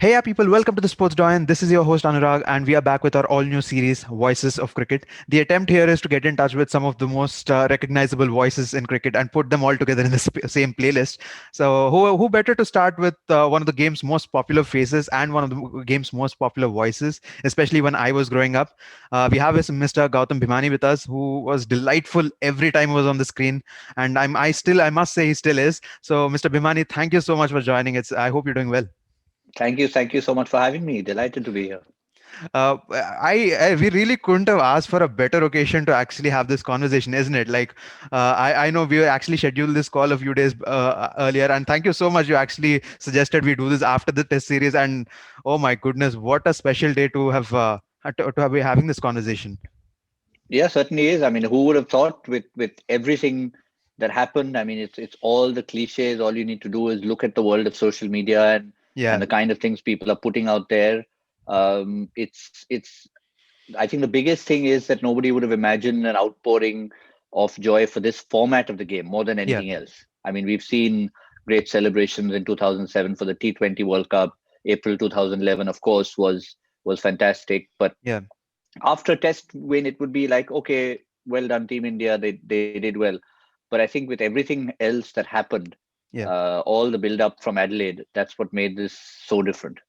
Hey, yeah, people, welcome to the Sports Doyen. This is your host Anurag, and we are back with our all new series, Voices of Cricket. The attempt here is to get in touch with some of the most recognizable voices in cricket and put them all together in the same playlist. So, who better to start with one of the game's most popular faces and one of the game's most popular voices, especially when I was growing up? We have this Mr. Gautam Bhimani with us, who was delightful every time he was on the screen, and I must say, he still is. So, Mr. Bhimani, thank you so much for joining. I hope you're doing well. Thank you so much for having me. Delighted to be here. We really couldn't have asked for a better occasion to actually have this conversation, isn't it? Like, I know we actually scheduled this call a few days earlier, and thank you so much. You actually suggested we do this after the test series, and oh my goodness, what a special day to have to have be having this conversation. Yeah, certainly is. I mean, who would have thought with everything that happened? I mean, it's all the cliches. All you need to do is look at the world of social media and Yeah, the kind of things people are putting out there. It's. I think the biggest thing is that nobody would have imagined an outpouring of joy for this format of the game more than yeah, anything else. I mean, we've seen great celebrations in 2007 for the T20 World Cup. April 2011, of course, was fantastic. But yeah, after a test win, it would be like, okay, well done, Team India. They did well. But I think with everything else that happened, yeah. all the build up from Adelaide, that's what made this so different.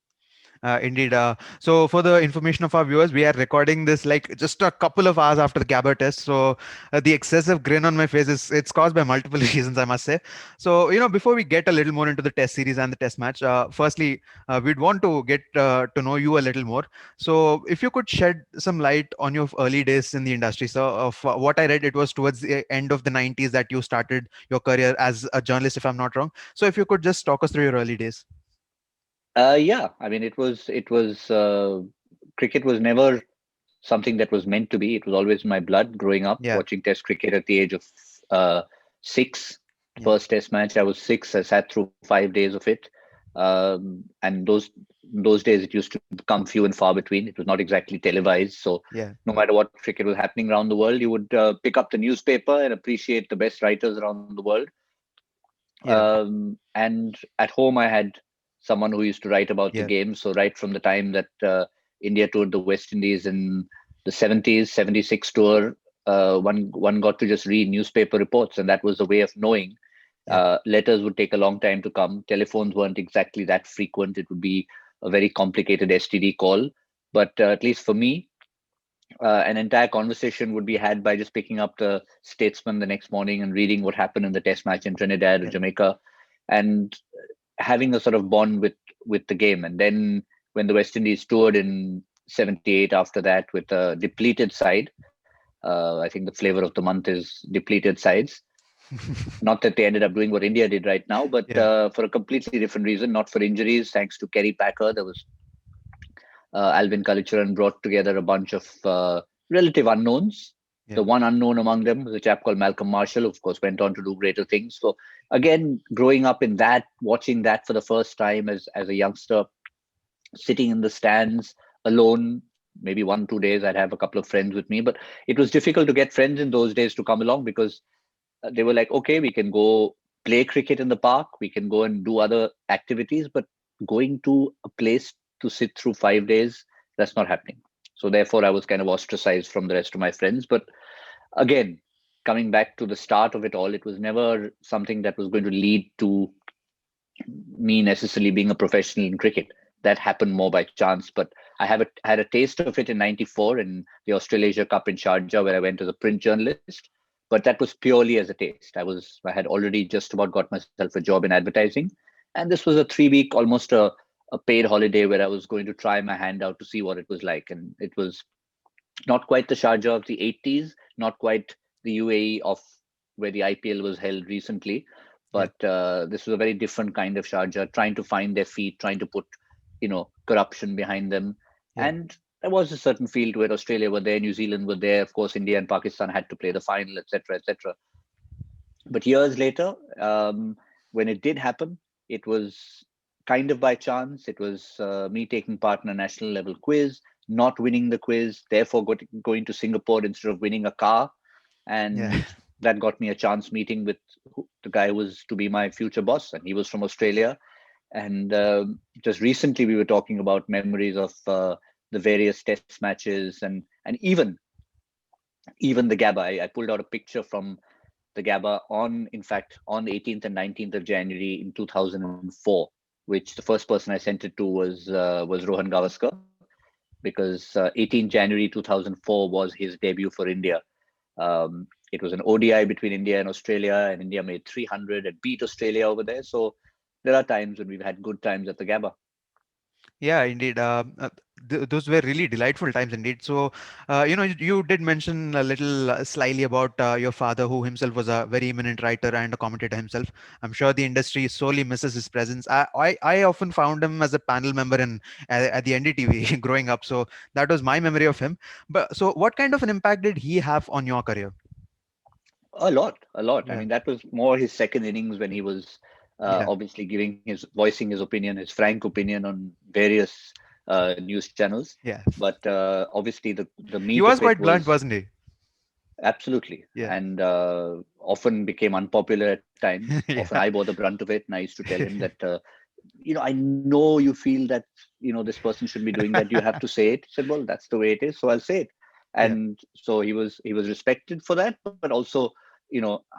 Indeed. So, for the information of our viewers, we are recording this like just a couple of hours after the Gabba test. So, the excessive grin on my face is it's caused by multiple reasons, I must say. So, before we get a little more into the test series and the test match, firstly, we'd want to get to know you a little more. So, if you could shed some light on your early days in the industry. So, of what I read, it was towards the end of the 90s that you started your career as a journalist, if I'm not wrong. So, if you could just talk us through your early days. Yeah, I mean, it was cricket was never something that was meant to be. It was always in my blood growing up, Yeah, watching Test cricket at the age of uh, six. yeah, First Test match, I was six. I sat through 5 days of it, and those days it used to come few and far between. It was not exactly televised, so yeah, no matter what cricket was happening around the world, you would pick up the newspaper and appreciate the best writers around the world. yeah, And at home, I had someone who used to write about the yeah. game. So right from the time that India toured the West Indies in the 70s, 76 tour, one got to just read newspaper reports, and that was the way of knowing. Yeah, Letters would take a long time to come. Telephones weren't exactly that frequent. It would be a very complicated STD call. But at least for me, an entire conversation would be had by just picking up the Statesman the next morning and reading what happened in the Test match in Trinidad or yeah, Jamaica, and having a sort of bond with the game. And then when the West Indies toured in '78, after that with a depleted side, I think the flavor of the month is depleted sides. Not that they ended up doing what India did right now, but yeah, for a completely different reason, not for injuries. Thanks to Kerry Packer, there was Alvin Kallicharan brought together a bunch of relative unknowns. The yeah, one unknown among them was a chap called Malcolm Marshall, who, of course, went on to do greater things. So, again, growing up in that, watching that for the first time as a youngster, sitting in the stands alone, maybe 1 2 days, I'd have a couple of friends with me. But it was difficult to get friends in those days to come along because they were like, okay, we can go play cricket in the park, we can go and do other activities, but going to a place to sit through 5 days, that's not happening. So therefore, I was kind of ostracized from the rest of my friends. But again, coming back to the start of it all, it was never something that was going to lead to me necessarily being a professional in cricket. That happened more by chance. But had a taste of it in '94 in the Australasia Cup in Sharjah, where I went as a print journalist. But that was purely as a taste. I had already just about got myself a job in advertising, and this was a 3 week, almost a paid holiday where I was going to try my hand out to see what it was like. And it was not quite the Sharjah of the '80s, not quite the UAE of where the IPL was held recently, yeah, but this was a very different kind of Sharjah, trying to find their feet, trying to put, corruption behind them. yeah, And there was a certain feel to it. Australia were there, New Zealand were there, of course, India and Pakistan had to play the final, etc., etc. But years later, when it did happen, it was kind of by chance. It was me taking part in a national level quiz, not winning the quiz, therefore going to Singapore instead of winning a car. yeah, And that got me a chance meeting with the guy who was to be my future boss. And he was from Australia. And just recently, we were talking about memories of the various test matches, and even the Gabba. I pulled out a picture from the Gabba on, in fact, on the 18th and 19th of January in 2004, which the first person I sent it to was Rohan Gavaskar, because 18th January 2004 was his debut for India. It was an ODI between India and Australia, and India made 300 and beat Australia over there. So there are times when we've had good times at the Gabba. Yeah, indeed. Those were really delightful times indeed. So, you did mention a little slyly about your father, who himself was a very eminent writer and a commentator himself. I'm sure the industry sorely misses his presence. I often found him as a panel member at the NDTV growing up. So that was my memory of him. But so, what kind of an impact did he have on your career? A lot, a lot. I Yeah, mean, that was more his second innings when he was yeah, obviously voicing his opinion, his frank opinion on various news channels. yeah. But obviously, the He meat was of it quite blunt, was wasn't he? absolutely, Yeah, and often became unpopular at times. Often I yeah, bore the brunt of it, and I used to tell him that, I know you feel that, this person should be doing that. You have to say it. He said, well, that's the way it is, so I'll say it. yeah, And so he was respected for that, but also,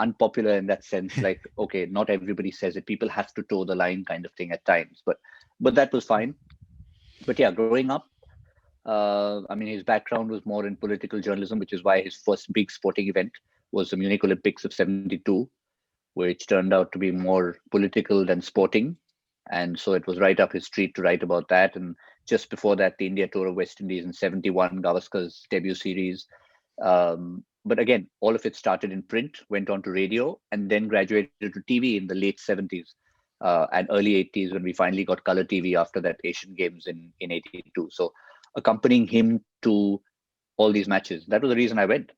unpopular in that sense. Like, okay, not everybody says it. People have to toe the line, kind of thing at times. But that was fine. But yeah, growing up, I mean, his background was more in political journalism, which is why his first big sporting event was the Munich Olympics of '72, which turned out to be more political than sporting. And so it was right up his street to write about that. And just before that, the India tour of West Indies in '71, Gavaskar's debut series. But again, all of it started in print, went on to radio, and then graduated to TV in the late '70s and early '80s when we finally got color TV after that Asian Games in '82. So accompanying him to all these matches, that was the reason I went.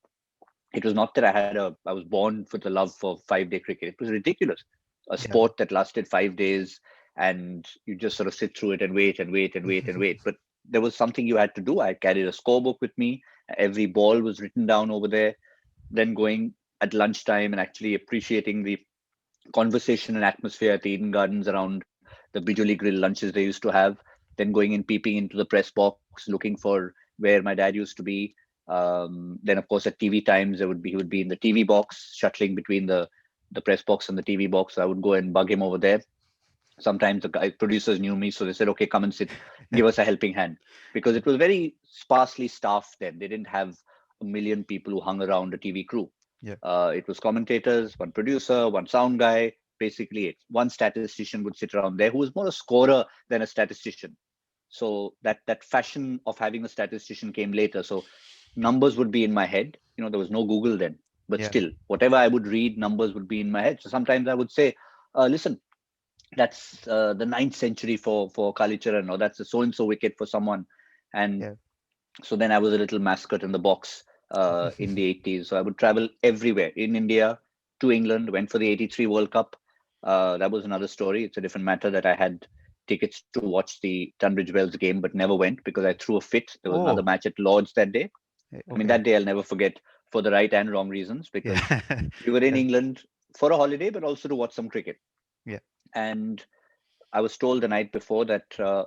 It was not that I was born for the love for 5 day cricket. It was ridiculous. A yeah. sport that lasted 5 days, and you just sort of sit through it and wait and wait and wait and wait. But there was something you had to do. I carried a scorebook with me. Every ball was written down over there. Then going at lunchtime and actually appreciating the conversation and atmosphere at the Eden Gardens around the Bijoli Grill lunches they used to have. Then going and peeping into the press box, looking for where my dad used to be. Then, of course, at TV times, he would be in the TV box, shuttling between the press box and the TV box. So I would go and bug him over there. Sometimes the producers knew me, so they said, "Okay, come and sit, give us a helping hand," because it was very sparsely staffed then. They didn't have a million people who hung around a TV crew. Yeah, It was commentators, one producer, one sound guy. Basically, it. One statistician would sit around there who was more a scorer than a statistician. So that fashion of having a statistician came later. So numbers would be in my head. There was no Google then, but yeah, still, whatever I would read, numbers would be in my head. So sometimes I would say, "Listen, that's the ninth century for Kalicharan, or that's a so and so wicket for someone." And yeah. so then I was a little mascot in the box in the '80s. So I would travel everywhere in India to England. Went for the '83 World Cup. That was another story. It's a different matter that I had tickets to watch the Tunbridge Wells game, but never went because I threw a fit. There was another Oh, match at Lords that day. I mean, okay. that day I'll never forget, for the right and wrong reasons, because Yeah, we were in yeah, England for a holiday, but also to watch some cricket. yeah, And I was told the night before that,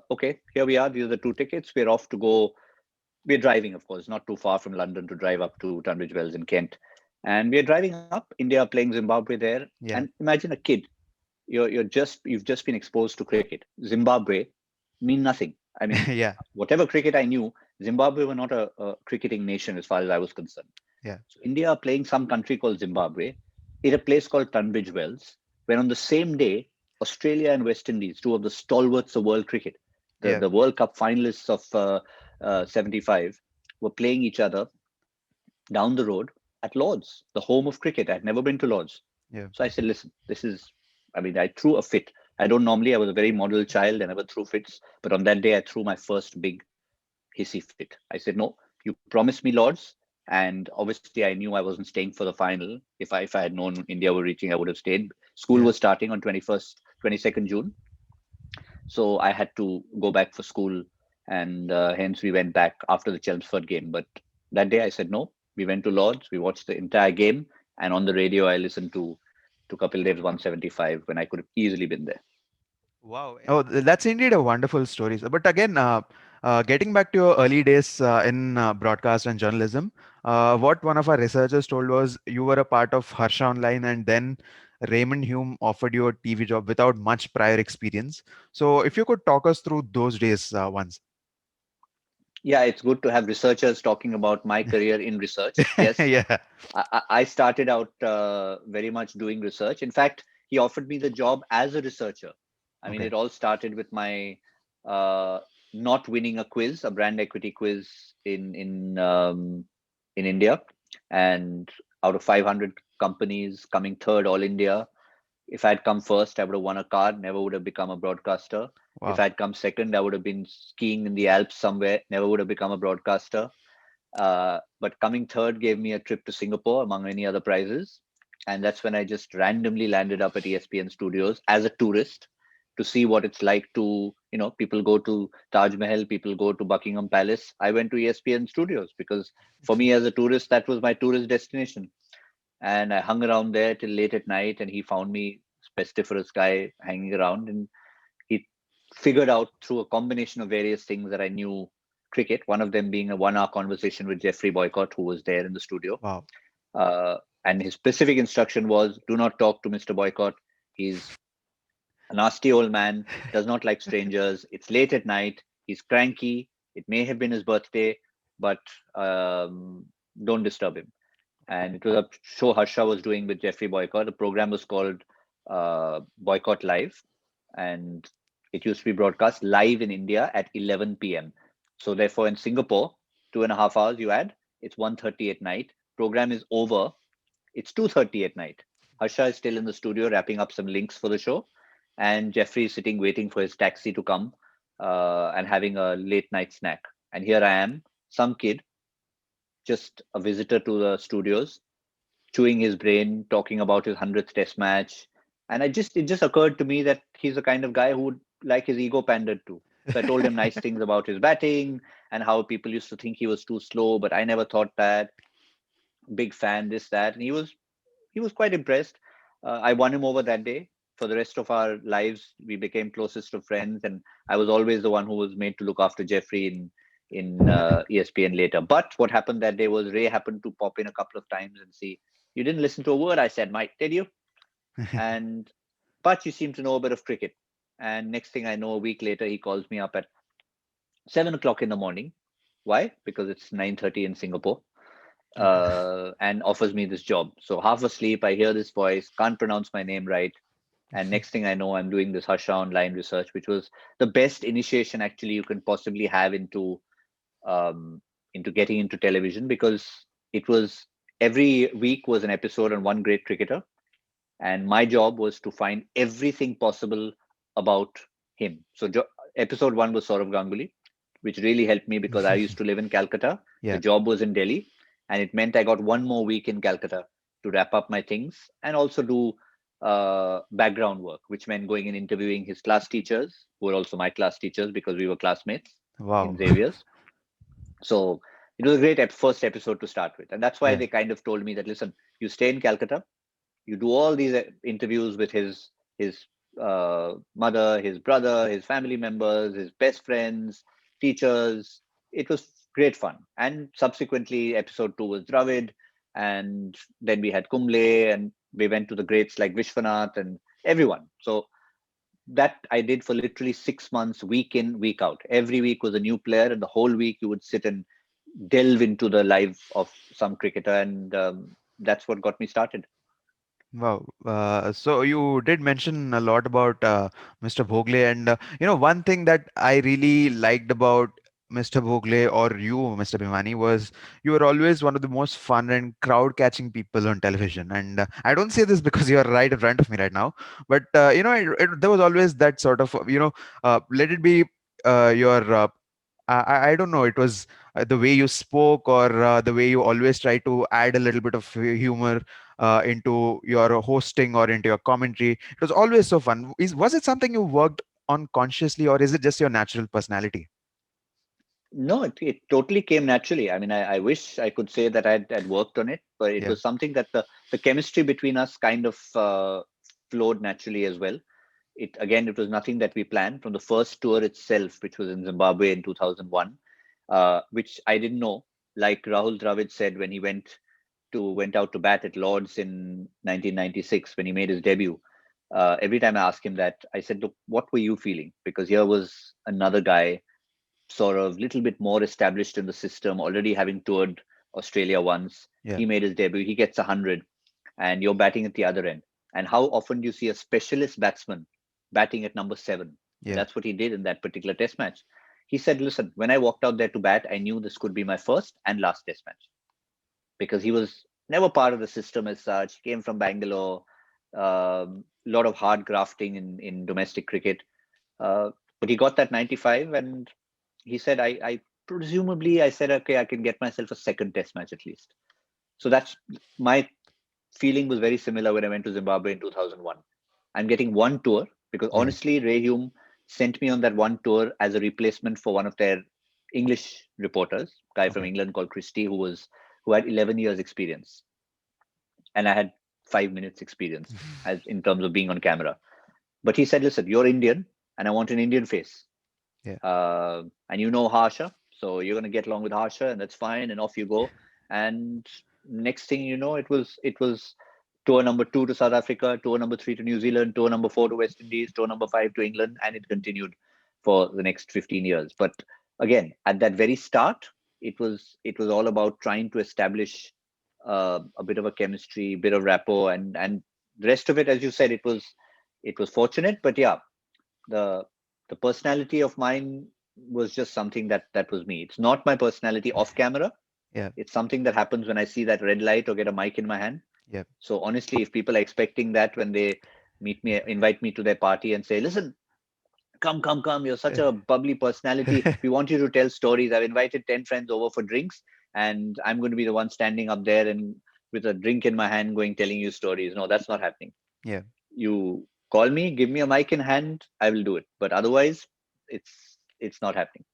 okay, here we are. These are the two tickets. We're off to go. We're driving, of course, not too far from London to drive up to Tunbridge Wells in Kent. And we're driving up. India playing Zimbabwe there. And yeah, imagine a kid. You've just been exposed to cricket. Zimbabwe mean nothing. I mean, yeah, whatever cricket I knew, Zimbabwe were not a cricketing nation as far as I was concerned. yeah, So India are playing some country called Zimbabwe in a place called Tunbridge Wells, when on the same day, Australia and West Indies, two of the stalwarts of world cricket, the, yeah, the World Cup finalists of '75, were playing each other down the road at Lords, the home of cricket. I'd never been to Lords. yeah. So I said, listen, I mean, I threw a fit. I was a very model child. I never threw fits. But on that day, I threw my first big hissy fit. I said, no, you promised me Lords. And obviously, I knew I wasn't staying for the final. If I had known India were reaching, I would have stayed. School Yeah. was starting on 22nd June. So I had to go back for school. And hence, we went back after the Chelmsford game. But that day, I said, no, we went to Lords. We watched the entire game. And on the radio, I listened to Kapil Dev's 175 when I could have easily been there. Wow. Oh, that's indeed a wonderful story. But again, getting back to your early days in broadcast and journalism, what one of our researchers told was you were a part of Harsha Online, and then Raymond Hume offered you a TV job without much prior experience. So, if you could talk us through those days once. Yeah, it's good to have researchers talking about my career in research. Yes, Yeah. I started out very much doing research. In fact, he offered me the job as a researcher. I mean, Okay. it all started with my uh, not winning a quiz, a brand equity quiz in India, and out of 500 companies, coming third all India. If I had come first, I would have won a car, never would have become a broadcaster. If Wow. I had come second, I would have been skiing in the Alps somewhere, never would have become a broadcaster. But coming third gave me a trip to Singapore, among many other prizes. And that's when I just randomly landed up at ESPN studios as a tourist to see what it's like to, people go to Taj Mahal, people go to Buckingham Palace. I went to ESPN studios because for me as a tourist, that was my tourist destination. And I hung around there till late at night, and he found me, pestiferous guy, hanging around, and he figured out through a combination of various things that I knew cricket. One of them being a 1 hour conversation with Jeffrey Boycott, who was there in the studio. Wow. Uh, and his specific instruction was, do not talk to Mr. Boycott. He's a nasty old man, does not like strangers. It's late at night. He's cranky. It may have been his birthday, but don't disturb him. And it was a show Harsha was doing with Jeffrey Boycott. The program was called Boycott Live, and it used to be broadcast live in India at 11 p.m. So therefore, in Singapore, 2.5 hours you add, it's 1:30 at night. Program is over. It's 2:30 at night. Harsha is still in the studio wrapping up some links for the show, and Jeffrey is sitting waiting for his taxi to come and having a late night snack. And here I am, some kid, just a visitor to the studios, chewing his brain, talking about his 100th test match. And it just occurred to me that he's the kind of guy who would like his ego pandered to. So I told him nice things about his batting and how people used to think he was too slow, but I never thought that. Big fan, this, that. And he was quite impressed. I won him over that day. For the rest of our lives, we became closest of friends, and I was always the one who was made to look after Jeffrey in ESPN later. But what happened that day was Ray happened to pop in a couple of times and see, you didn't listen to a word I said, Mike, did you? And but you seem to know a bit of cricket. And next thing I know, a week later, he calls me up at 7 o'clock in the morning. Why? Because it's 9:30 in Singapore, and offers me this job. So half asleep, I hear this voice, can't pronounce my name right. And next thing I know, I'm doing this Harsha online research, which was the best initiation actually you can possibly have into getting into television, because it was every week was an episode on one great cricketer, and my job was to find everything possible about him. So episode one was Saurav Ganguly, which really helped me because I used to live in Calcutta. The Yeah. job was in Delhi, and it meant I got one more week in Calcutta to wrap up my things and also do background work, which meant going and interviewing his class teachers, who were also my class teachers because we were classmates in Wow. Xavier's. So it was a great first episode to start with. And that's why Yeah. they kind of told me that, listen, you stay in Calcutta, you do all these interviews with his mother, his brother, his family members, his best friends, teachers. It was great fun. And subsequently, episode two was Dravid, and then we had Kumble, and we went to the greats like Vishwanath and everyone. So that I did for literally 6 months, week in, week out. Every week was a new player, and the whole week you would sit and delve into the life of some cricketer, and that's what got me started. Wow. So you did mention a lot about Mr. Bhogle, and one thing that I really liked about Mr. Bhogle or you, Mr. Bhimani, was you were always one of the most fun and crowd-catching people on television. And I don't say this because you're right in front of me right now, but there was always that sort of let it be your I don't know. It was the way you spoke or the way you always try to add a little bit of humor into your hosting or into your commentary. It was always so fun. Was it something you worked on consciously, or is it just your natural personality? No, it totally came naturally. I mean, I wish I could say that I'd worked on it, but it Yeah. was something that the chemistry between us kind of flowed naturally as well. it was nothing that we planned from the first tour itself, which was in Zimbabwe in 2001, which I didn't know. Like Rahul Dravid said when he went out to bat at Lords in 1996 when he made his debut. Every time I asked him that, I said, "Look, what were you feeling?" Because here was another guy, sort of little bit more established in the system, already having toured Australia once. Yeah. He made his debut. He gets 100, and you're batting at the other end. And how often do you see a specialist batsman batting at number 7? And Yeah. that's what he did in that particular Test match. He said, "Listen, when I walked out there to bat, I knew this could be my first and last Test match because he was never part of the system as such. He came from Bangalore, a lot of hard grafting in domestic cricket. Uh, but he got that 95, and he said, I presumably I said, okay, I can get myself a second Test match at least. So that's my feeling was very similar when I went to Zimbabwe in 2001. I'm getting one tour because Yeah. honestly, Ray Hume sent me on that one tour as a replacement for one of their English reporters, guy from Okay. England called Christie, who had 11 years experience, and I had 5 minutes experience as in terms of being on camera. But he said, "Listen, you're Indian, and I want an Indian face, Yeah. and you know Harsha, so you're going to get along with Harsha, and that's fine." And off you go. And next thing you know, it was tour number 2 to South Africa, tour number 3 to New Zealand, tour number 4 to West Indies, tour number 5 to England, and it continued for the next 15 years. But again, at that very start, it was all about trying to establish a bit of a chemistry, bit of rapport, and the rest of it, as you said, it was fortunate. But yeah, the the personality of mine was just something that was me. It's not my personality off camera. Yeah. It's something that happens when I see that red light or get a mic in my hand. Yeah. So honestly, if people are expecting that when they invite me to their party and say, "Listen, come, come, come, you're such a bubbly personality. We want you to tell stories. I've invited 10 friends over for drinks, and I'm going to be the one standing up there and with a drink in my hand going telling you stories." No, that's not happening. Yeah. You call me, give me a mic in hand, I will do it. But otherwise, it's not happening.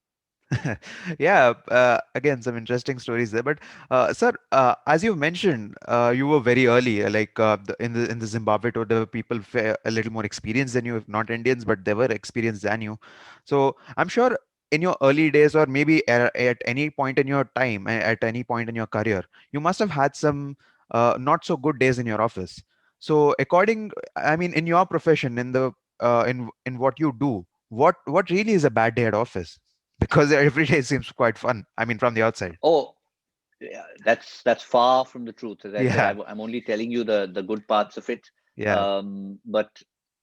Yeah, again, some interesting stories there. But sir, as you mentioned, you were very early. In the Zimbabwe tour, there were people a little more experienced than you, if not Indians, but they were experienced than you. So I'm sure in your early days, or maybe at any point in your time, at any point in your career, you must have had some not so good days in your office. So I mean, in your profession, in what you do, what really is a bad day at office? Because every day seems quite fun. I mean, from the outside. Oh, yeah, that's far from the truth. As I said, Yeah, I'm only telling you the good parts of it. yeah, But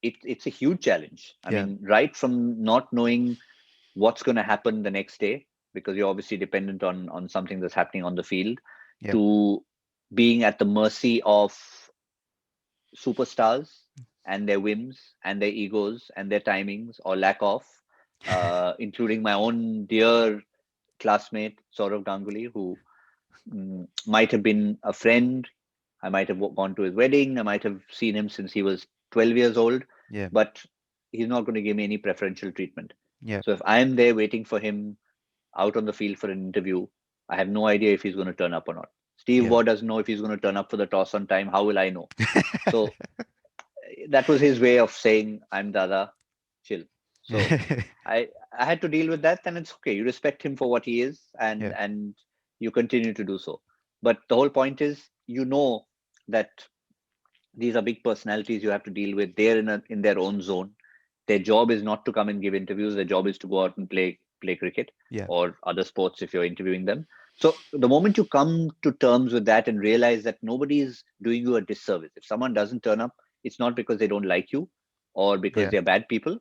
it's a huge challenge. I yeah, mean, right from not knowing what's going to happen the next day because you're obviously dependent on something that's happening on the field, yeah, to being at the mercy of superstars and their whims and their egos and their timings or lack of, including my own dear classmate Saurav Ganguly, who might have been a friend. I might have gone to his wedding. I might have seen him since he was 12 years old, yeah, but he's not going to give me any preferential treatment. yeah, So if I'm there waiting for him out on the field for an interview, I have no idea if he's going to turn up or not. Steve yeah. Waugh doesn't know if he's going to turn up for the toss on time. How will I know? So that was his way of saying, "I'm Dada, chill." So I had to deal with that, and it's okay. You respect him for what he is, and Yeah, and you continue to do so. But the whole point is, that these are big personalities you have to deal with. They're in their own zone. Their job is not to come and give interviews. Their job is to go out and play cricket yeah, or other sports if you're interviewing them. So the moment you come to terms with that and realize that nobody is doing you a disservice, if someone doesn't turn up, it's not because they don't like you or because yeah, they're bad people.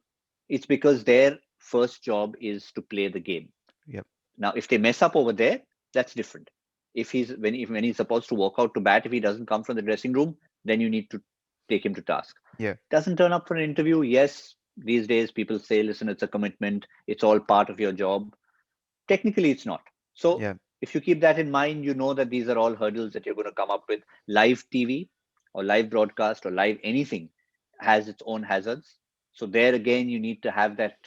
It's because their first job is to play the game. yeah, Now, if they mess up over there, that's different. When he's supposed to walk out to bat, if he doesn't come from the dressing room, then you need to take him to task. yeah, Doesn't turn up for an interview. Yes, these days people say, "Listen, it's a commitment. It's all part of your job." Technically, it's not. So yeah, if you keep that in mind, you know that these are all hurdles that you're going to come up with. Live TV or live broadcast or live anything has its own hazards. So there again, you need to have that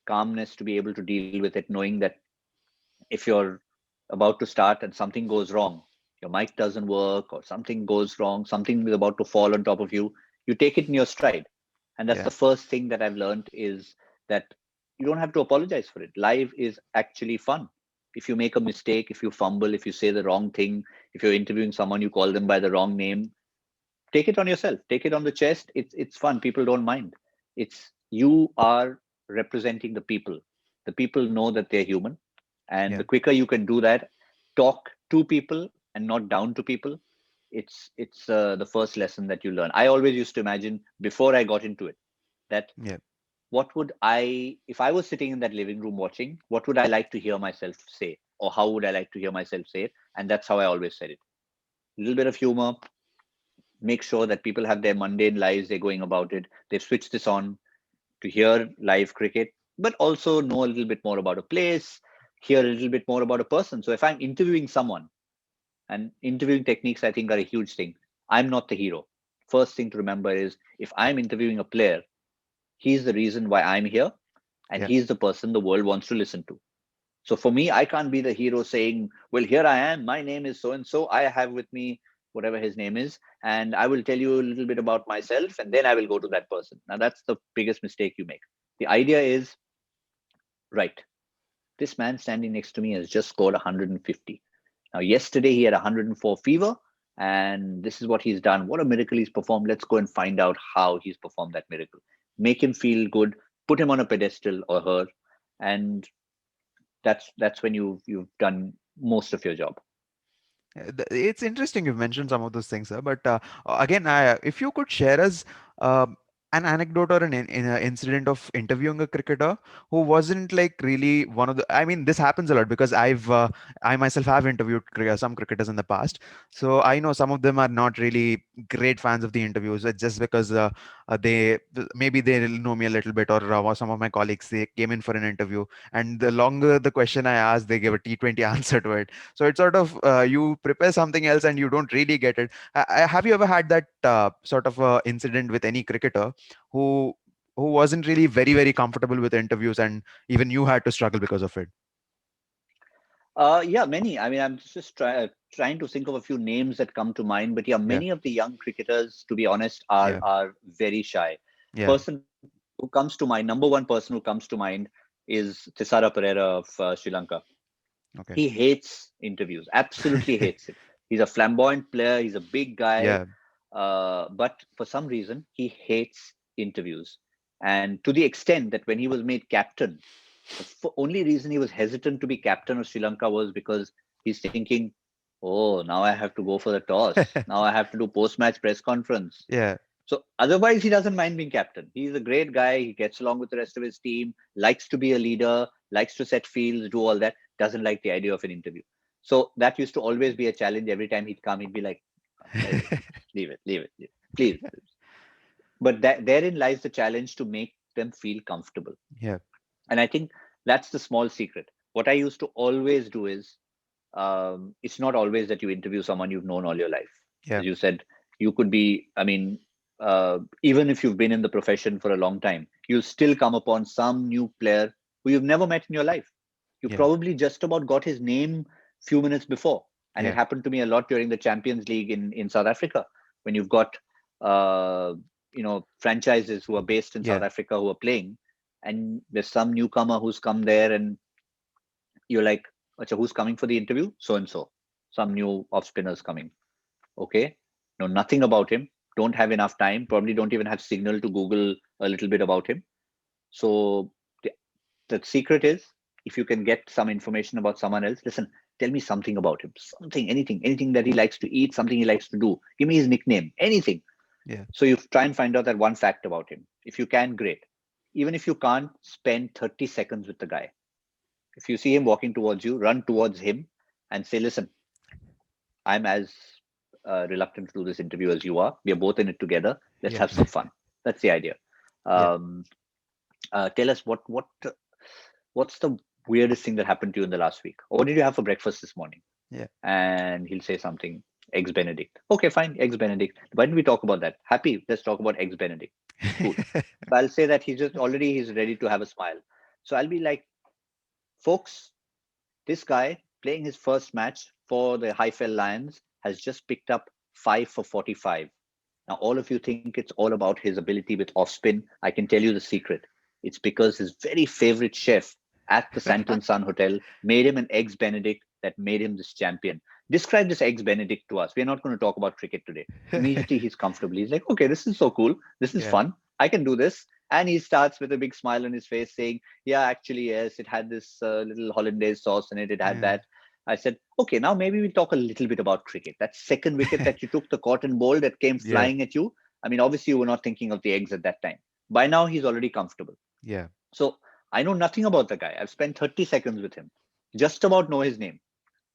calmness to be able to deal with it, knowing that if you're about to start and something goes wrong, your mic doesn't work or something goes wrong, something is about to fall on top of you, you take it in your stride. And that's Yeah. the first thing that I've learned is that you don't have to apologize for it. Live is actually fun. If you make a mistake, if you fumble, if you say the wrong thing, if you're interviewing someone, you call them by the wrong name, take it on yourself, take it on the chest. It's fun. People don't mind. It's you are representing the people. The people know that they're human, and Yeah. the quicker you can do that, talk to people and not down to people. It's the first lesson that you learn. I always used to imagine before I got into it that Yeah. what would I, if I was sitting in that living room watching, what would I like to hear myself say, or how would I like to hear myself say it? And that's how I always said it. A little bit of humor, make sure that people have their mundane lives, they're going about it. They've switched this on to hear live cricket, but also know a little bit more about a place, hear a little bit more about a person. So if I'm interviewing someone, and interviewing techniques, I think, are a huge thing. I'm not the hero. First thing to remember is if I'm interviewing a player, he's the reason why I'm here, and Yeah. he's the person the world wants to listen to. So for me, I can't be the hero saying, well, here I am. My name is so and so. I have with me whatever his name is, and I will tell you a little bit about myself, and then I will go to that person. Now, that's the biggest mistake you make. The idea is, right, this man standing next to me has just scored 150. Now, yesterday he had 104 fever, and this is what he's done. What a miracle he's performed. Let's go and find out how he's performed that miracle. Make him feel good, put him on a pedestal or her, and that's when you've done most of your job. It's interesting you've mentioned some of those things, sir. But again, if you could share us um an anecdote or an incident of interviewing a cricketer who wasn't like really one of the. I mean, this happens a lot because I myself have interviewed some cricketers in the past, so I know some of them are not really great fans of the interviews. It's just because they maybe they know me a little bit, or some of my colleagues they came in for an interview, and the longer the question I asked, they gave a T20 answer to it. So it's sort of you prepare something else and you don't really get it. Have you ever had that sort of incident with any cricketer who who wasn't really very comfortable with interviews, and even you had to struggle because of it? Yeah, many. I mean, I'm just trying to think of a few names that come to mind. But yeah, Yeah. many of the young cricketers, to be honest, Yeah. are very shy. Yeah. Person who comes to mind, number one person who comes to mind is Tisara Pereira of Sri Lanka. Okay. He hates interviews, absolutely hates it. He's a flamboyant player. He's a big guy, Yeah. but for some reason, he hates interviews. And to the extent that when he was made captain, the only reason he was hesitant to be captain of Sri Lanka was because he's thinking, oh, now I have to go for the toss. Now I have to do post match press conference. Yeah. So otherwise, he doesn't mind being captain. He's a great guy. He gets along with the rest of his team, likes to be a leader, likes to set fields, do all that, doesn't like the idea of an interview. So that used to always be a challenge. Every time he'd come, he'd be like, leave it, leave it, leave it, please. But therein lies the challenge to make them feel comfortable. Yeah. And I think that's the small secret. What I used to always do is, it's not always that you interview someone you've known all your life. Yeah. As you said, you could be, I mean, even if you've been in the profession for a long time, you'll still come upon some new player who you've never met in your life. You Yeah. probably just about got his name few minutes before. And it Yeah. happened to me a lot during the Champions League in South Africa, when you've got, uh, franchises who are based in South Yeah. Africa who are playing, and there's some newcomer who's come there, and you're like, Acha, who's coming for the interview? So and so. Some new off spinners coming. Okay. Know nothing about him. Don't have enough time. Probably don't even have signal to Google a little bit about him. So the secret is, if you can get some information about someone else, listen, tell me something about him. Something, anything that he likes to eat, something he likes to do. Give me his nickname, anything. Yeah. So you try and find out that one fact about him. If you can, great. Even if you can't, spend 30 seconds with the guy. If you see him walking towards you, run towards him and say, listen, I'm as reluctant to do this interview as you are. We are both in it together. Let's Yeah. have some fun. That's the idea. Yeah. Um, Tell us what's the weirdest thing that happened to you in the last week? Or what did you have for breakfast this morning? Yeah. And he'll say something, eggs Benedict. Okay, fine, eggs Benedict. Why didn't we talk about that? Happy, let's talk about eggs Benedict. Cool. So I'll say that he's ready to have a smile. So I'll be like, folks, this guy playing his first match for the Highfell Lions has just picked up 5 for 45. Now, all of you think it's all about his ability with off spin. I can tell you the secret. It's because his very favorite chef at the Santon Sun Hotel made him an eggs Benedict that made him this champion. Describe this eggs Benedict to us. We're not going to talk about cricket today. Immediately he's comfortable. He's like, okay, this is so cool. This is Yeah, fun. I can do this. And he starts with a big smile on his face saying, yeah, actually, yes, it had this little hollandaise sauce in it. It had yeah. that. I said, okay, now maybe we'll talk a little bit about cricket. That second wicket that you took, the cotton ball that came Yeah, flying at you. I mean, obviously, you were not thinking of the eggs at that time. By now, he's already comfortable. yeah, So I know nothing about the guy. I've spent 30 seconds with him, just about know his name.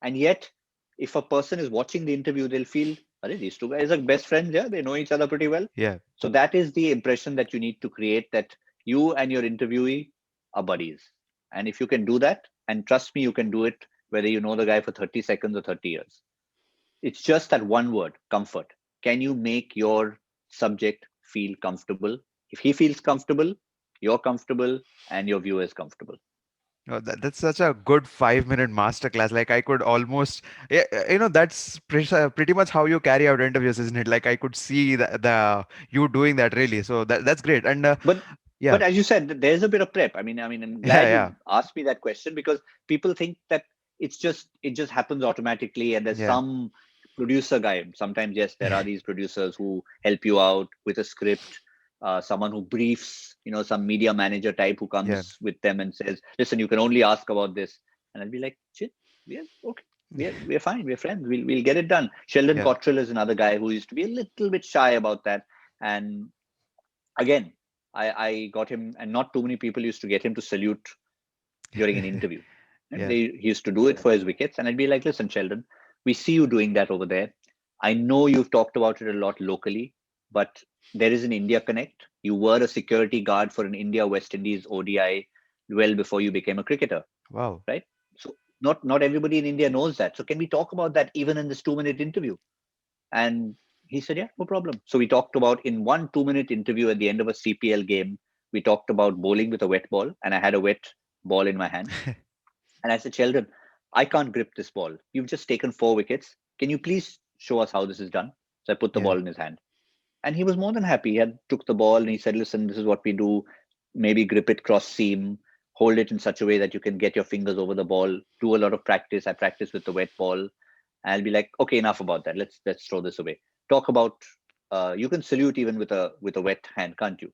And yet, if a person is watching the interview, they'll feel, "Arey, these two guys are best friends. Yeah, they know each other pretty well." yeah, So that is the impression that you need to create, that you and your interviewee are buddies. And if you can do that, and trust me, you can do it whether you know the guy for 30 seconds or 30 years. It's just that one word, comfort. Can you make your subject feel comfortable? If he feels comfortable, you're comfortable, and your viewer is comfortable. Oh, that's such a good 5-minute masterclass. Like I could almost, yeah, that's pretty much how you carry out interviews, isn't it? Like I could see the you doing that really. So that's great. And But yeah, but as you said, there's a bit of prep. I mean, I'm yeah, glad yeah, you asked me that question, because people think that it just happens automatically, and there's yeah, some producer guy. Sometimes, yes, there are these producers who help you out with a script. Someone who briefs, some media manager type who yeah, comes with them and says, "Listen, you can only ask about this," and I'll be like, "Shit, we're okay." We're fine. We're friends. We'll get it done. Sheldon yeah, Cottrell is another guy who used to be a little bit shy about that, and again, I got him, and not too many people used to get him to salute during an interview. And yeah, he used to do it for his wickets, and I'd be like, "Listen, Sheldon, we see you doing that over there. I know you've talked about it a lot locally, but there is an India connect. You were a security guard for an India West Indies ODI well before you became a cricketer, wow, right? So not everybody in India knows that. So can we talk about that even in this 2 minute interview?" And he said, "Yeah, no problem." So we talked about, in one 2 minute interview at the end of a CPL game, we talked about bowling with a wet ball, and I had a wet ball in my hand. And I said, "Sheldon, I can't grip this ball. You've just taken 4 wickets. Can you please show us how this is done?" So I put the yeah, ball in his hand. And he was more than happy. He had took the ball and he said, "Listen, this is what we do. Maybe grip it cross seam, hold it in such a way that you can get your fingers over the ball, do a lot of practice. I practice with the wet ball." I'll be like, "Okay, enough about that. Let's throw this away. Talk about, you can salute even with a wet hand, can't you?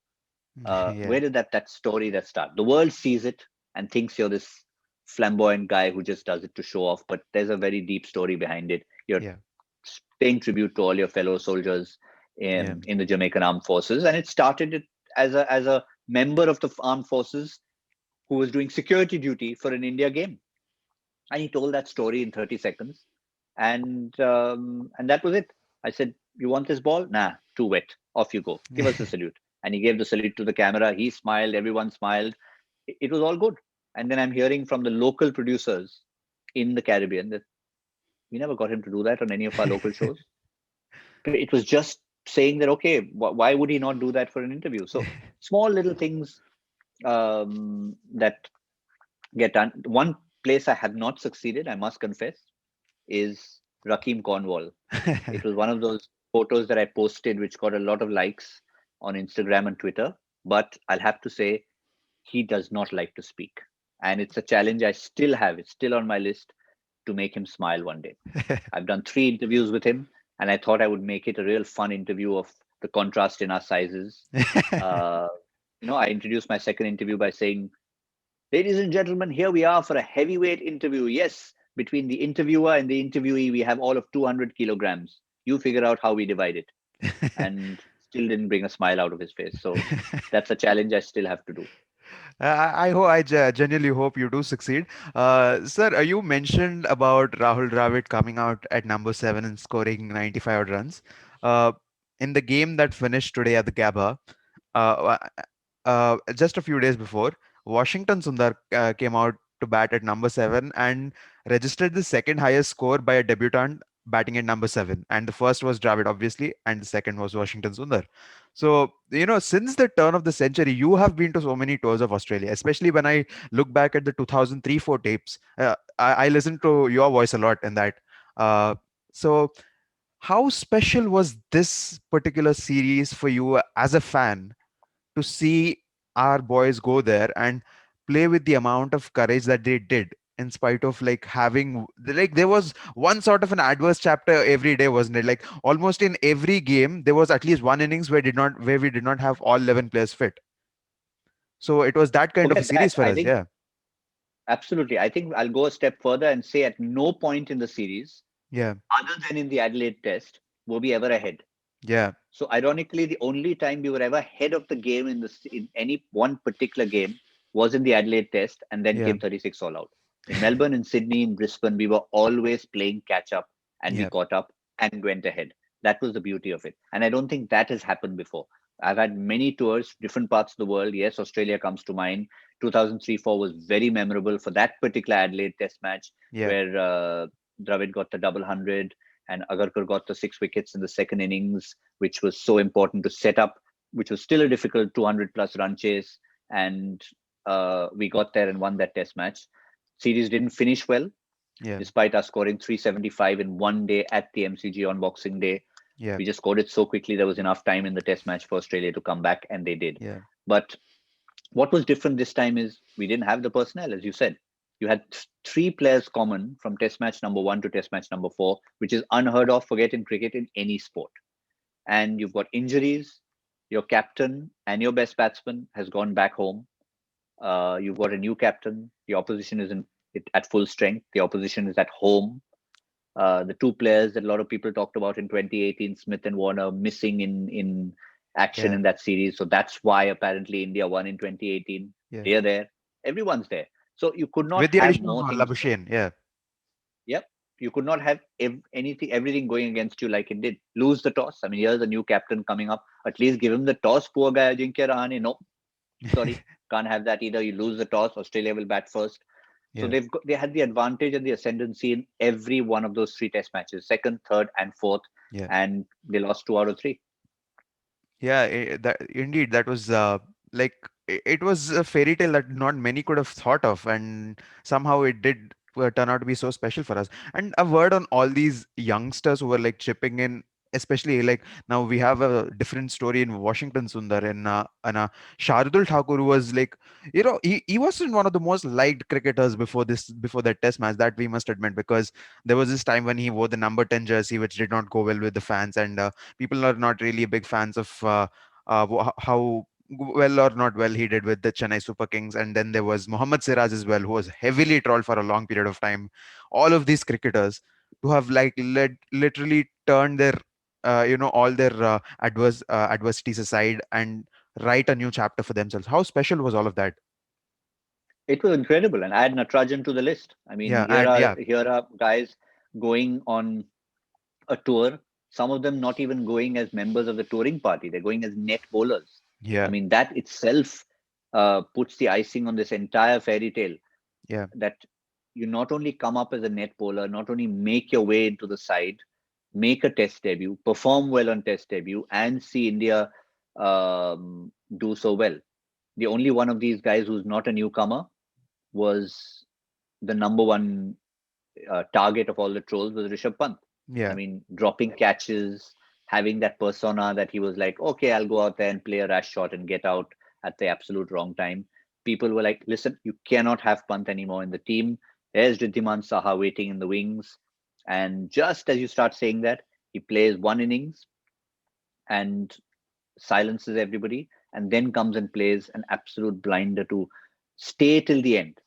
yeah, Where did that story that start? The world sees it and thinks you're this flamboyant guy who just does it to show off, but there's a very deep story behind it. You're yeah, paying tribute to all your fellow soldiers yeah, in the Jamaican Armed Forces, and it started it as a member of the armed forces who was doing security duty for an India game, and he told that story in 30 seconds, and that was it. I said, "You want this ball? Nah, too wet. Off you go. Give us the salute." And he gave the salute to the camera. He smiled. Everyone smiled. It was all good. And then I'm hearing from the local producers in the Caribbean that we never got him to do that on any of our local shows. It was just saying that, okay, why would he not do that for an interview? So small little things that get done. One place I have not succeeded, I must confess, is Rakim Cornwall. It was one of those photos that I posted, which got a lot of likes on Instagram and Twitter. But I'll have to say, he does not like to speak. And it's a challenge I still have. It's still on my list to make him smile one day. I've done 3 interviews with him, and I thought I would make it a real fun interview of the contrast in our sizes. Uh, I introduced my second interview by saying, "Ladies and gentlemen, here we are for a heavyweight interview. Yes, between the interviewer and the interviewee, we have all of 200 kilograms. You figure out how we divide it." And still didn't bring a smile out of his face. So that's a challenge I still have to do. I genuinely hope you do succeed. Sir, you mentioned about Rahul Dravid coming out at number 7 and scoring 95 odd runs. Uh, in the game that finished today at the Gabba, uh, just a few days before, Washington Sundar came out to bat at number 7 and registered the second highest score by a debutant batting at number 7. And the first was Dravid, obviously, and the second was Washington Sundar. So, since the turn of the century, you have been to so many tours of Australia, especially when I look back at the 2003-4 tapes. I listened to your voice a lot in that. So, how special was this particular series for you as a fan to see our boys go there and play with the amount of courage that they did, in spite of like having, like, there was one sort of an adverse chapter every day, wasn't it? Like almost in every game there was at least one innings where we did not have all 11 players fit. So it was that kind of a Forget series that. for I us. think Yeah. absolutely. I think I'll go a step further and say at no point in the series, Yeah. other than in the Adelaide Test, were we ever ahead. Yeah. So ironically, the only time we were ever ahead of the game in any one particular game was in the Adelaide Test, and then Yeah. came 36 all out. In Melbourne, in Sydney, in Brisbane, we were always playing catch up, and we Yeah. caught up and went ahead. That was the beauty of it, and I don't think that has happened before. I've had many tours, different parts of the world. Yes, Australia comes to mind. 2003-4 was very memorable for that particular Adelaide Test match Yeah. where Dravid got the double hundred and Agarkar got the 6 wickets in the second innings, which was so important to set up, which was still a difficult 200 plus run chase. And we got there and won that test match. Series didn't finish well, Yeah. despite us scoring 375 in one day at the MCG on Boxing Day. Yeah. We just scored it so quickly, there was enough time in the test match for Australia to come back, and they did. Yeah. But what was different this time is we didn't have the personnel, as you said. You had three players common from test match number 1 to test match number 4, which is unheard of, forget in cricket, in any sport. And you've got injuries. Your captain and your best batsman has gone back home. You've got a new captain. The opposition is at full strength. The opposition is at home. The two players that a lot of people talked about in 2018, Smith and Warner, missing in action Yeah. in that series. So that's why apparently India won in 2018. Yeah. They're there. Everyone's there. So you could not With the have addition of more things. Labuschagne. Yeah. Yep. You could not have everything going against you like it did. Lose the toss. I mean, here's a new captain coming up. At least give him the toss. Poor guy Ajinkya Rahane. No, sorry, can't have that either. You lose the toss. Australia will bat first. So Yeah. they had the advantage and the ascendancy in every one of those three test matches, second, third, and fourth, Yeah. and they lost 2 out of 3. Yeah, that indeed, that was like it was a fairy tale that not many could have thought of, and somehow it did turn out to be so special for us. And a word on all these youngsters who were like chipping in, especially like now we have a different story in Washington Sundar and Shardul Thakur, who was like, he wasn't one of the most liked cricketers before that test match, that we must admit, because there was this time when he wore the number 10 jersey, which did not go well with the fans, and people are not really big fans of how well or not well he did with the Chennai Super Kings. And then there was Mohammad Siraj as well, who was heavily trolled for a long period of time. All of these cricketers who have like literally turned their all their adversities aside and write a new chapter for themselves. How special was all of that? It was incredible, and add Natarajan to the list. I mean, Yeah, and yeah, here are guys going on a tour. Some of them not even going as members of the touring party; they're going as net bowlers. I yeah, mean, that itself puts the icing on this entire fairy tale. yeah, That you not only come up as a net bowler, not only make your way into the side, make a test debut, perform well on test debut, and see India do so well. The only one of these guys who's not a newcomer was the number one target of all the trolls was Rishabh Pant. I yeah, mean, dropping catches, having that persona that he was like, okay, I'll go out there and play a rash shot and get out at the absolute wrong time. People were like, listen, you cannot have Pant anymore in the team. There's Riddhiman Saha waiting in the wings. And just as you start saying that, he plays one innings and silences everybody, and then comes and plays an absolute blinder to stay till the end.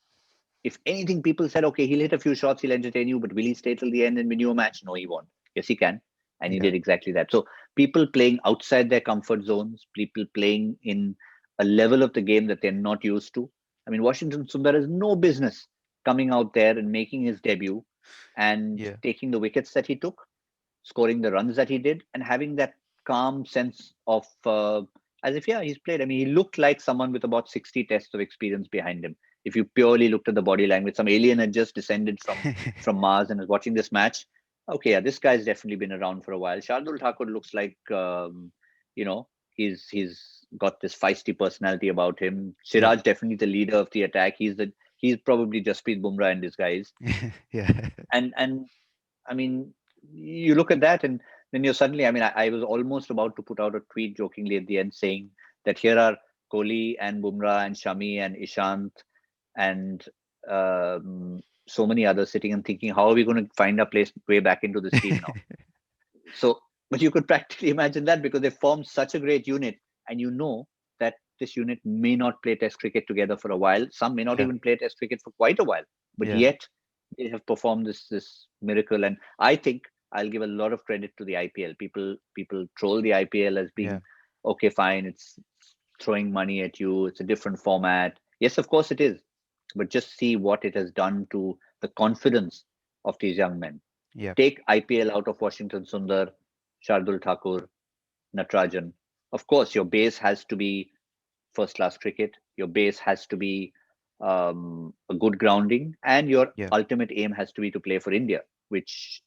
If anything, people said, okay, he'll hit a few shots, he'll entertain you, but will he stay till the end and win you a match? No, he won't. Yes, he can. And he yeah, did exactly that. So people playing outside their comfort zones, people playing in a level of the game that they're not used to. I mean, Washington Sundar has no business coming out there and making his debut and yeah, taking the wickets that he took, scoring the runs that he did, and having that calm sense of as if he's played. I mean, he looked like someone with about 60 tests of experience behind him. If you purely looked at the body language, some alien had just descended from Mars and is watching this match. Okay, yeah, this guy's definitely been around for a while. Shardul Thakur looks like you know he's got this feisty personality about him. yeah, Siraj definitely the leader of the attack. He's probably Jasprit Bumrah in disguise. yeah, And I mean, you look at that, and then you're suddenly, I mean, I was almost about to put out a tweet jokingly at the end saying that here are Kohli and Bumrah and Shami and Ishant and so many others sitting and thinking, how are we going to find our place way back into this team now? So, but you could practically imagine that because they formed such a great unit, and you know that this unit may not play Test cricket together for a while. Some may not Yeah, even play Test cricket for quite a while, but yeah, yet they have performed this miracle. And I think I'll give a lot of credit to the IPL. People troll the IPL as yeah, being okay, fine. It's throwing money at you. It's a different format. Yes, of course it is, but just see what it has done to the confidence of these young men. yeah, Take IPL out of Washington Sundar, Shardul Thakur, Natarajan. Of course, your base has to be first class cricket. Your base has to be a good grounding, and your yeah, ultimate aim has to be to play for India. Which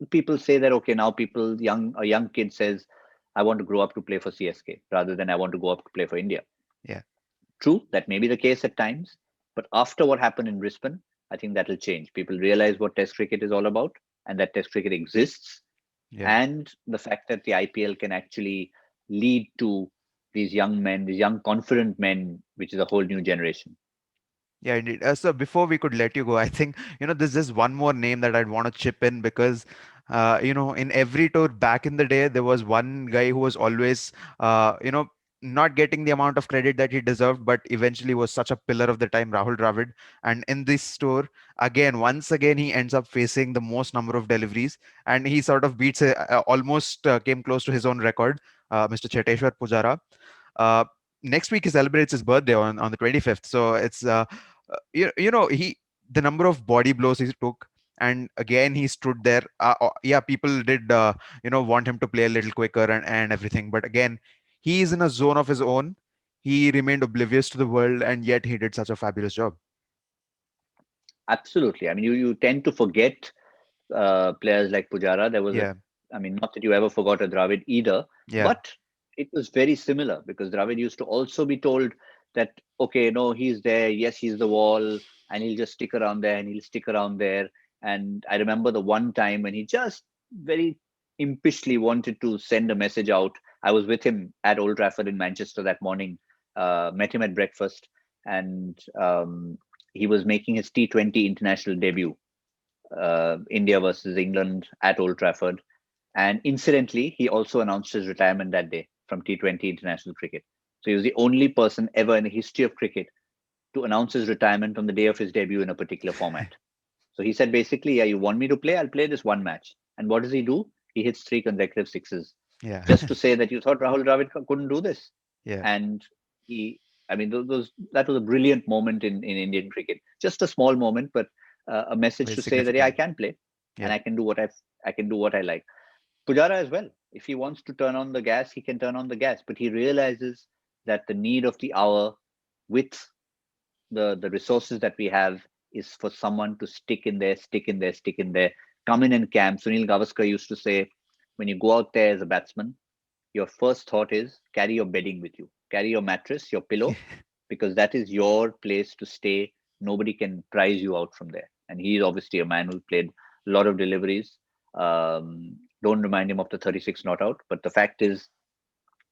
people say that okay, now people a young kid says, I want to grow up to play for CSK rather than I want to go up to play for India. yeah, True, that may be the case at times, but after what happened in Brisbane, I think that will change. People realize what Test cricket is all about and that Test cricket exists, yeah. and the fact that the IPL can actually lead to these young men, these young confident men, which is a whole new generation. Yeah, indeed. So before we could let you go, I think, there's just one more name that I'd want to chip in because, in every tour back in the day, there was one guy who was always, not getting the amount of credit that he deserved, but eventually was such a pillar of the time, Rahul Dravid. And in this tour, once again, he ends up facing the most number of deliveries and he sort of beats, almost came close to his own record, Mr. Cheteshwar Pujara. Uh, Next week he celebrates his birthday on the 25th. So it's he the number of body blows he took, and again he stood there. Yeah, people did want him to play a little quicker and everything, but again he is in a zone of his own. He remained oblivious to the world, and yet he did such a fabulous job. Absolutely. I mean, you tend to forget players like Pujara. There was Yeah, I mean, not that you ever forgot a Dravid either, yeah, but it was very similar because Dravid used to also be told that, okay, no, he's there. Yes, he's the wall and he'll just stick around there and he'll stick around there. And I remember the one time when he just very impishly wanted to send a message out. I was with him at Old Trafford in Manchester that morning, met him at breakfast, and he was making his T20 international debut, India versus England at Old Trafford. And incidentally, he also announced his retirement that day from T20 international cricket. So he was the only person ever in the history of cricket to announce his retirement on the day of his debut in a particular format. So he said basically, yeah, you want me to play? I'll play this one match. And what does he do? He hits three consecutive sixes yeah, just to say that you thought Rahul Dravid couldn't do this. yeah. And he, I mean, that was a brilliant moment in Indian cricket. Just a small moment, but a message Very to say that yeah, I significant. can play and Yeah, I can do what I like. Pujara as well. If he wants to turn on the gas, he can turn on the gas, but he realizes that the need of the hour with the resources that we have is for someone to stick in there, stick in there, stick in there, come in and camp. Sunil Gavaskar used to say, when you go out there as a batsman, your first thought is carry your bedding with you, carry your mattress, your pillow, because that is your place to stay. Nobody can prize you out from there. And he's obviously a man who played a lot of deliveries. Don't remind him of the 36 not out, but the fact is,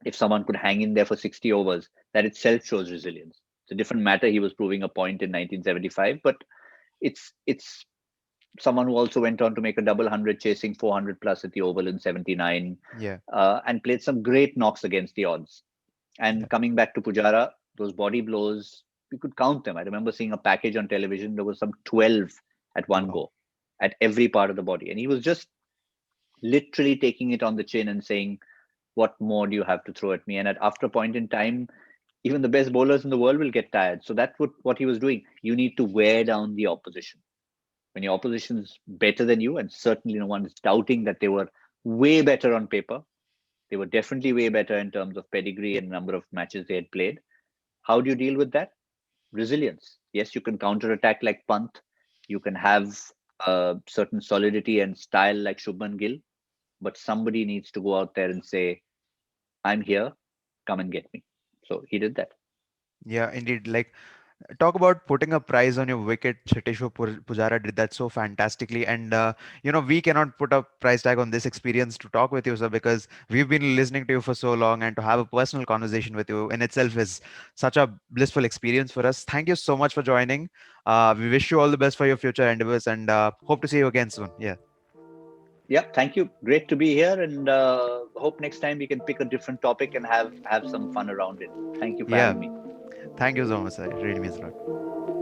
if someone could hang in there for 60 overs, that itself shows resilience. It's a different matter. He was proving a point in 1975, but it's someone who also went on to make a double hundred, chasing 400 plus at the Oval in '79, yeah, and played some great knocks against the odds. yeah. And coming back to Pujara, those body blows, you could count them. I remember seeing a package on television. There was some 12 at one Wow. go at every part of the body. And he was just literally taking it on the chin and saying, what more do you have to throw at me? And after a point in time, even the best bowlers in the world will get tired. So that's what he was doing. You need to wear down the opposition. When your opposition is better than you, and certainly no one is doubting that they were way better on paper, they were definitely way better in terms of pedigree Yeah, and number of matches they had played. How do you deal with that? Resilience. Yes, you can counter attack like Pant. You can have certain solidity and style like Shubman Gill, but somebody needs to go out there and say, I'm here, come and get me. So he did that. yeah, indeed. Like Talk about putting a price on your wicket. Cheteshwar Pujara did that so fantastically, and we cannot put a price tag on this experience to talk with you, sir, because we've been listening to you for so long, and to have a personal conversation with you in itself is such a blissful experience for us. Thank you so much for joining. We wish you all the best for your future endeavors, and hope to see you again soon. Yeah, Yep, thank you. Great to be here, and hope next time we can pick a different topic and have some fun around it. Thank you for yeah. having me. Thank you so much, sir. It really means a lot.